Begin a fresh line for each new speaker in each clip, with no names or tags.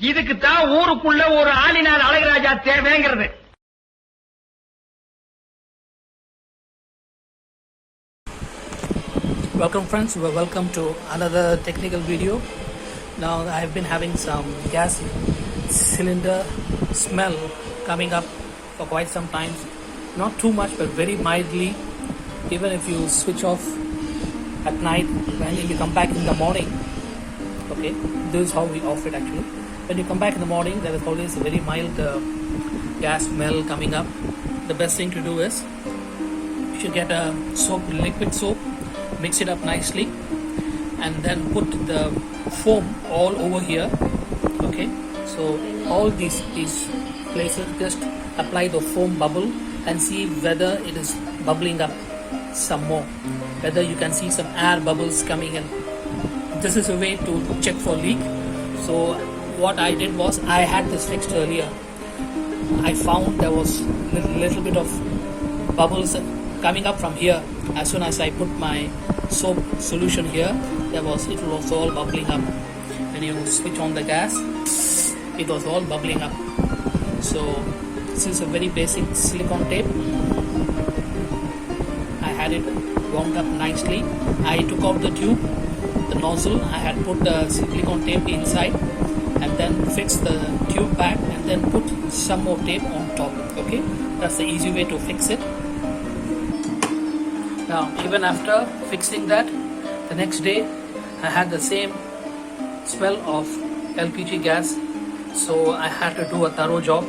இதுக்கு தான் ஊருக்குள்ள ஒரு ஆளினார் Azhagaraja தேவைங்கிறது.
Welcome friends, welcome to another technical video. Now I have been having some gas cylinder smell coming up for quite some time. Not too much but very mildly. Even if you switch off at night, when you come back in the morning, okay, this is how we off it actually. When you come back in the morning, there is always a very mild gas smell coming up. The best thing to do is you should get a soap, liquid soap, mix it up nicely, and then put the foam all over here. Okay, so all these places, just apply the foam bubble and see whether it is bubbling up some more, whether you can see some air bubbles coming in. This is a way to check for leak. So what I did was, I had this fixed earlier. I found there was little bit of bubbles coming up from here. As soon as I put my soap solution here, it was all bubbling up. When you switch on the gas, it was all bubbling up. So this is a very basic silicone tape. I had it wound up nicely. I took out the tube, the nozzle. I had put the silicone tape inside and then fixed the tube back and then put some more tape on top. Okay, that's the easy way to fix it. Now even after fixing that, the next day I had the same smell of LPG gas, so I had to do a thorough job.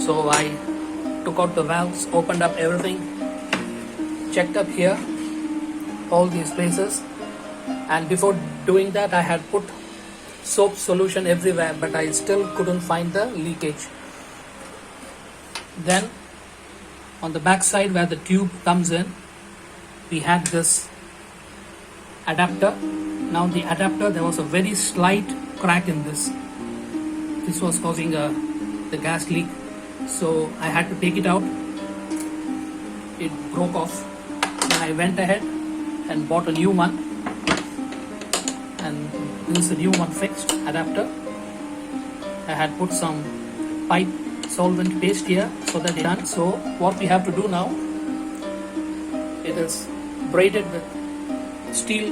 So I took out the valves, opened up everything, checked up here all these places, and before doing that I had put soap solution everywhere, but I still couldn't find the leakage. Then on the back side where the tube comes in, we had this adapter. Now the adapter, there was a very slight crack in this. This was causing the gas leak, so I had to take it out. It broke off. Then I went ahead and bought a new one, and this is a new one fixed adapter. I had put some pipe solvent paste here so that it's done. So what we have to do now, it is braided with steel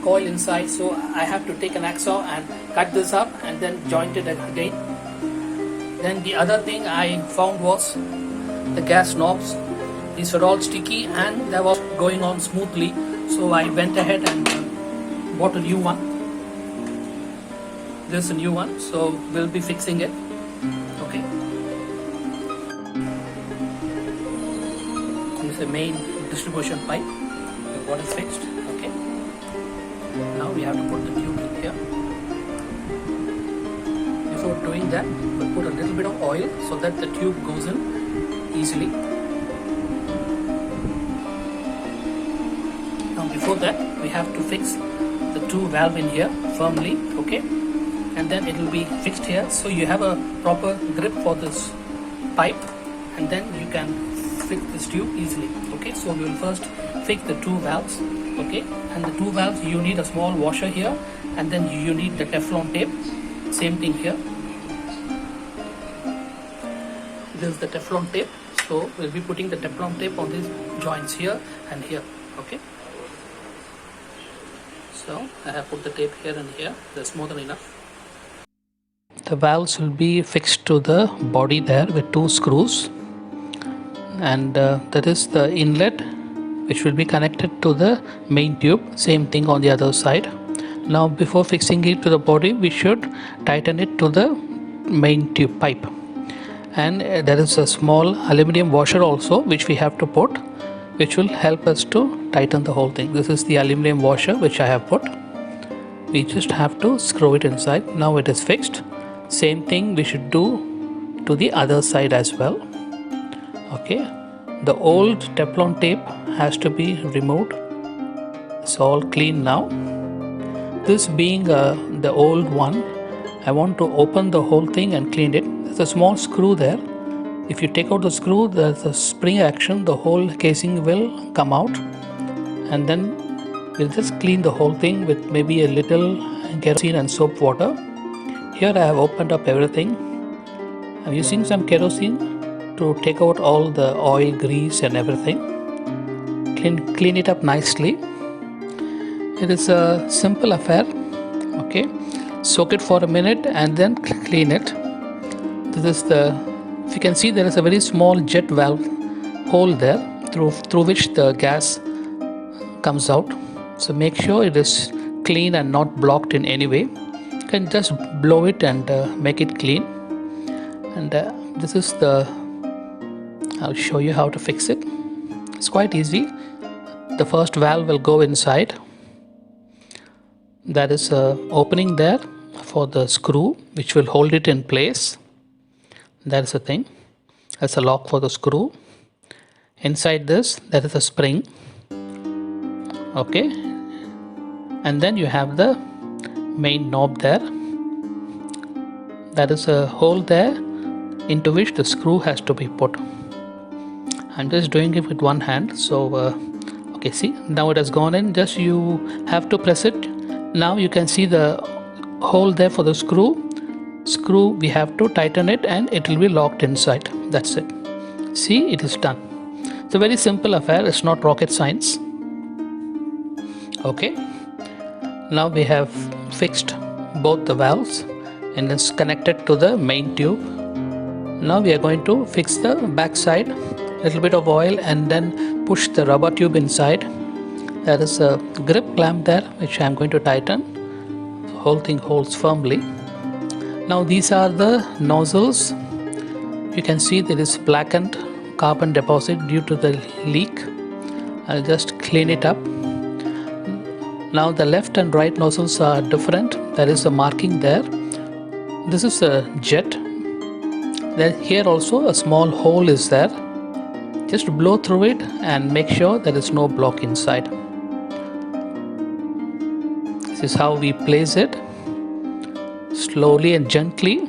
coil inside, so I have to take an hacksaw and cut this up and then joint it again. Then the other thing I found was the gas knobs. These were all sticky and they were going on smoothly, so I went ahead and bought a new one. This is a new one, so we'll be fixing it. Okay, this is the main distribution pipe. What is fixed? Okay, now we have to put the tube in here. Before doing that, we'll put a little bit of oil so that the tube goes in easily. Now before that, we have to fix the two valve in here firmly. Okay, and then it will be fixed here, so you have a proper grip for this pipe, and then you can fix this tube easily. Okay, so we will first fix the two valves. Okay, and the two valves, you need a small washer here, and then you need the Teflon tape. Same thing here. This is the Teflon tape, so we'll be putting the Teflon tape on these joints here and here. Okay, so I have put the tape here and here. That's more than enough. The valves will be fixed to the body there with two screws, and that is the inlet which will be connected to the main tube. Same thing on the other side. Now before fixing it to the body, we should tighten it to the main tube pipe, and there is a small aluminium washer also which we have to put, which will help us to tighten the whole thing. This is the aluminium washer which I have put. We just have to screw it inside. Now it is fixed. Same thing we should do to the other side as well. Okay, the old Teflon tape has to be removed. It's all clean now. This being the old one, I want to open the whole thing and clean it. There's a small screw there. If you take out the screw, there's a spring action, the whole casing will come out, and then we'll just clean the whole thing with maybe a little kerosene and soap water, Here I have opened up everything. I'm using some kerosene to take out all the oil, grease and everything. Clean it up nicely. It is a simple affair. Okay, soak it for a minute and then clean it. This is the, if you can see, there is a very small jet valve hole there through which the gas comes out. So make sure it is clean and not blocked in any way. You can just blow it and make it clean. And this is the, I'll show you how to fix it. It's quite easy. The first valve will go inside. That is a opening there for the screw which will hold it in place. That is a thing. That's a lock for the screw. Inside this, there is a spring. Okay, and then you have the main knob there. That is a hole there into which the screw has to be put. I'm just doing it with one hand. So okay, see, now it has gone in. Just you have to press it. Now you can see the hole there for the screw. We have to tighten it and it will be locked inside. That's it. See, it is done. It's a very simple affair. It's not rocket science. Okay, now we have fixed both the valves and it's connected to the main tube. Now we are going to fix the back side. Little bit of oil and then push the rubber tube inside. There is a grip clamp there which I am going to tighten. The whole thing holds firmly. Now these are the nozzles. You can see there is blackened carbon deposit due to the leak. I'll just clean it up. Now the left and right nozzles are different. There is a marking there. This is a jet. Then here also a small hole is there. Just blow through it and make sure there is no block inside. This is how we place it. Slowly and gently.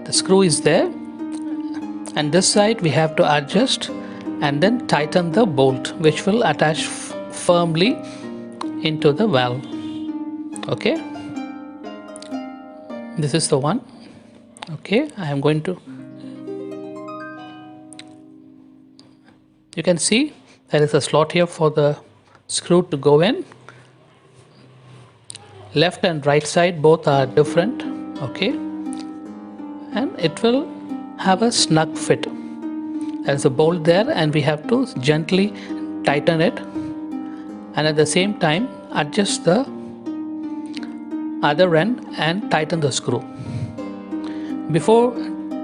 The screw is there. And this side we have to adjust and then tighten the bolt which will attach firmly into the valve. Okay, this is the one. Okay, I am going to, you can see there is a slot here for the screw to go in. Left and right side both are different. Okay, and it will have a snug fit. There is a bolt there and we have to gently tighten it and at the same time adjust the other end and tighten the screw. Before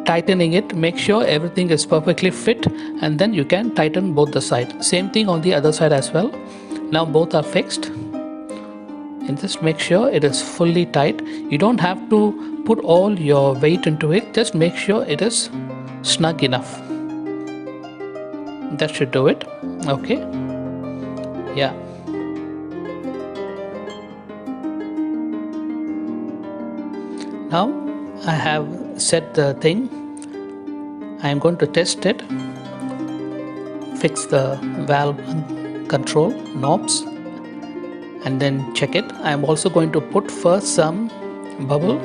tightening it, make sure everything is perfectly fit and then you can tighten both the sides. Same thing on the other side as well. Now both are fixed and just make sure it is fully tight. You don't have to put all your weight into it, just make sure it is snug enough. That should do it. Okay, yeah. Now I have set the thing. I am going to test it, fix the valve control knobs and then check it. I am also going to put first some bubble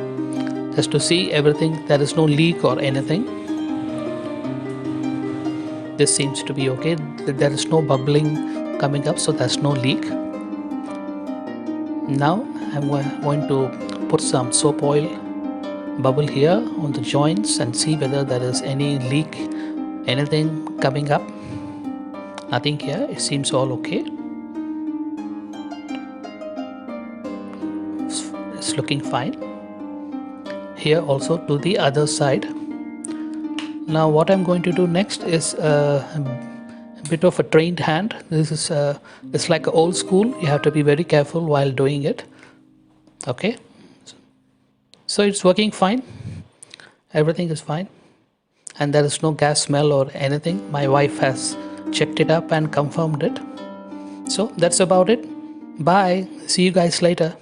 just to see everything, there is no leak or anything. This seems to be okay. There is no bubbling coming up, so there's no leak. Now I'm going to put some soap oil bubble here on the joints and see whether there is any leak, anything coming up. Nothing here, it seems all okay. It's looking fine. Here also to the other side. Now what I'm going to do next is a bit of a trained hand. This is it's like old school. You have to be very careful while doing it. Okay, so it's working fine. Everything is fine and there is no gas smell or anything. My wife has checked it up and confirmed it. So that's about it. Bye. See you guys later.